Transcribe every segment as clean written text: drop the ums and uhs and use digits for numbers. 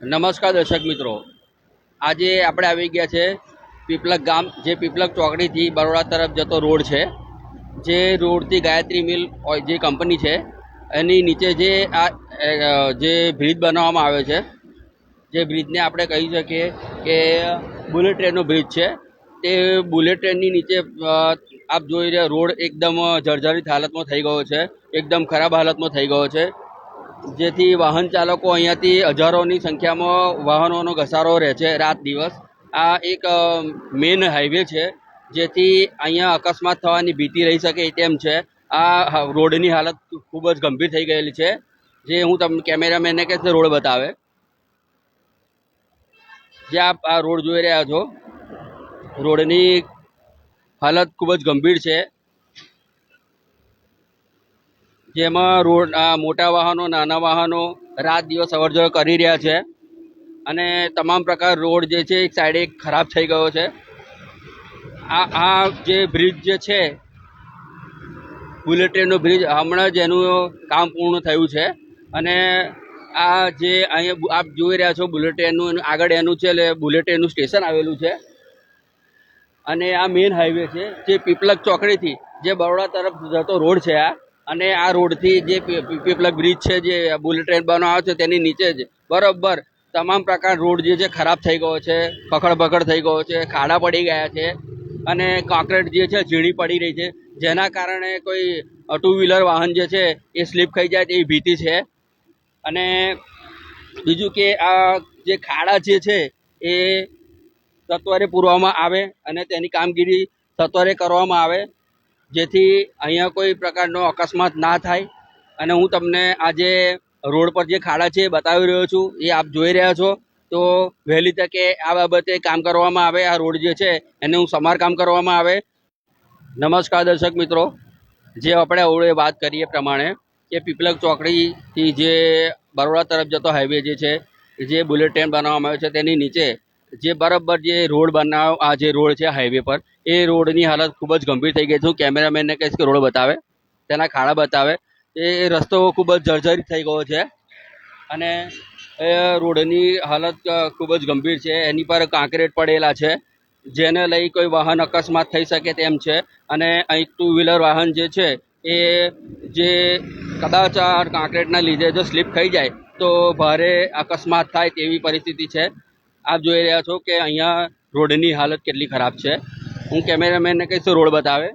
નમસ્કાર દર્શક મિત્રો, આજે આપણે આવી ગયા છે પીપલક ગામ, જે પીપલક ચોકડીથી બરોડા તરફ જતો રોડ છે. જે રોડથી ગાયત્રી મિલ જે કંપની છે એની નીચે જે આ જે બ્રિજ બનાવવામાં આવે છે, જે બ્રિજને આપણે કહી શકીએ કે બુલેટ ટ્રેનનો બ્રિજ છે. તે બુલેટ ટ્રેનની નીચે આપ જોઈ રહ્યા રોડ એકદમ જર્જરિત હાલતમાં થઈ ગયો છે, એકદમ ખરાબ હાલતમાં થઈ ગયો છે. જેથી વાહન ચાલકો અહીંયાથી હજારોની સંખ્યામાં વાહનોનો ઘસારો રહે છે રાત દિવસ. આ એક મેઇન હાઈવે છે, જેથી અહીંયા અકસ્માત થવાની ભીતિ રહી શકે તેમ છે. આ રોડની હાલત ખૂબ જ ગંભીર થઈ ગયેલી છે, જે હું તમને કેમેરામેનને કહીશ રોડ બતાવે. જે આપ આ રોડ જોઈ રહ્યા છો, રોડની હાલત ખૂબ જ ગંભીર છે, જેમાં રોડ મોટા વાહનો નાના વાહનો રાત દિવસ અવરજવર કરી રહ્યા છે. અને તમામ પ્રકાર રોડ જે છે એક સાઈડે ખરાબ થઈ ગયો છે. આ જે બ્રિજ જે છે બુલેટ ટ્રેનનો બ્રિજ, હમણાં જ એનું કામ પૂર્ણ થયું છે. અને આ જે અહીંયા આપ જોઈ રહ્યા છો બુલેટ ટ્રેનનું આગળ એનું છે, એટલે બુલેટ ટ્રેનનું સ્ટેશન આવેલું છે. અને આ મેઇન હાઈવે છે, જે પીપલક ચોકડીથી જે બરોડા તરફ જતો રોડ છે આ. અને આ રોડથી જે પીપલક બ્રિજ છે, જે બુલેટ ટ્રેન બનાવે છે તેની નીચે જ બરોબર તમામ પ્રકાર રોડ જે છે ખરાબ થઈ ગયો છે, પકડ પકડ થઈ ગયો છે, ખાડા પડી ગયા છે. અને કોન્ક્રીટ જે છે ઝીણી પડી રહી છે, જેના કારણે કોઈ ટુ વ્હીલર વાહન જે છે એ સ્લીપ ખાઈ જાય તેવી ભીતિ છે. અને બીજું કે આ જે ખાડા જે છે એ સત્વરે પૂરવામાં આવે અને તેની કામગીરી સત્વરે કરવામાં આવે, જેથી અહીંયા કોઈ પ્રકારનો અકસ્માત ના થાય. અને હું તમને આજે રોડ પર જે ખાડા છે એ બતાવી રહ્યો છું, એ આપ જોઈ રહ્યા છો. તો વહેલી તકે આ બાબતે કામ કરવામાં આવે, આ રોડ જે છે એનું સમારકામ કરવામાં આવે. નમસ્કાર દર્શક મિત્રો, જે આપણે હવે વાત કરીએ પ્રમાણે કે પીપલક ચોકડીથી જે બરોડા તરફ જતો હાઈવે જે છે, જે બુલેટ ટ્રેન બનાવવામાં આવ્યો છે તેની નીચે જે બરાબર જે રોડ આ જે રોડ છે હાઈવે પર, એ રોડની હાલત ખૂબ જ ગંભીર થઈ ગઈ છે. હું કેમેરામેનને કહીશ કે રોડ બતાવે, તેના ખાડા બતાવે. એ રસ્તો ખૂબ જ જર્જરિત થઈ ગયો છે અને એ રોડની હાલત ખૂબ જ ગંભીર છે. એની પર કાંકરેટ પડેલા છે, જેને લઈ કોઈ વાહન અકસ્માત થઈ શકે તેમ છે. અને અહીં ટુ વ્હીલર વાહન જે છે એ જે કદાચ આ કાંકરેટના લીધે જો સ્લીપ ખાઈ જાય તો ભારે અકસ્માત થાય તેવી પરિસ્થિતિ છે. આપ જોઈ રહ્યા છો કે અહીંયા રોડની હાલત કેટલી ખરાબ છે. હું કેમેરામેનને કહીશ તો રોડ બતાવે.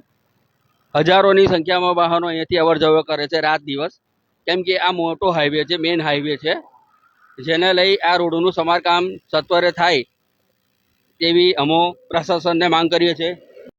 હજારોની સંખ્યામાં વાહનો અહીંયાથી અવર જવર કરે છે રાત દિવસ, કેમ કે આ મોટો હાઈવે છે, મેઇન હાઈવે છે, જેને લઈ આ રોડનું સમારકામ સત્વરે થાય તેવી અમો પ્રશાસનને માંગ કરીએ છીએ.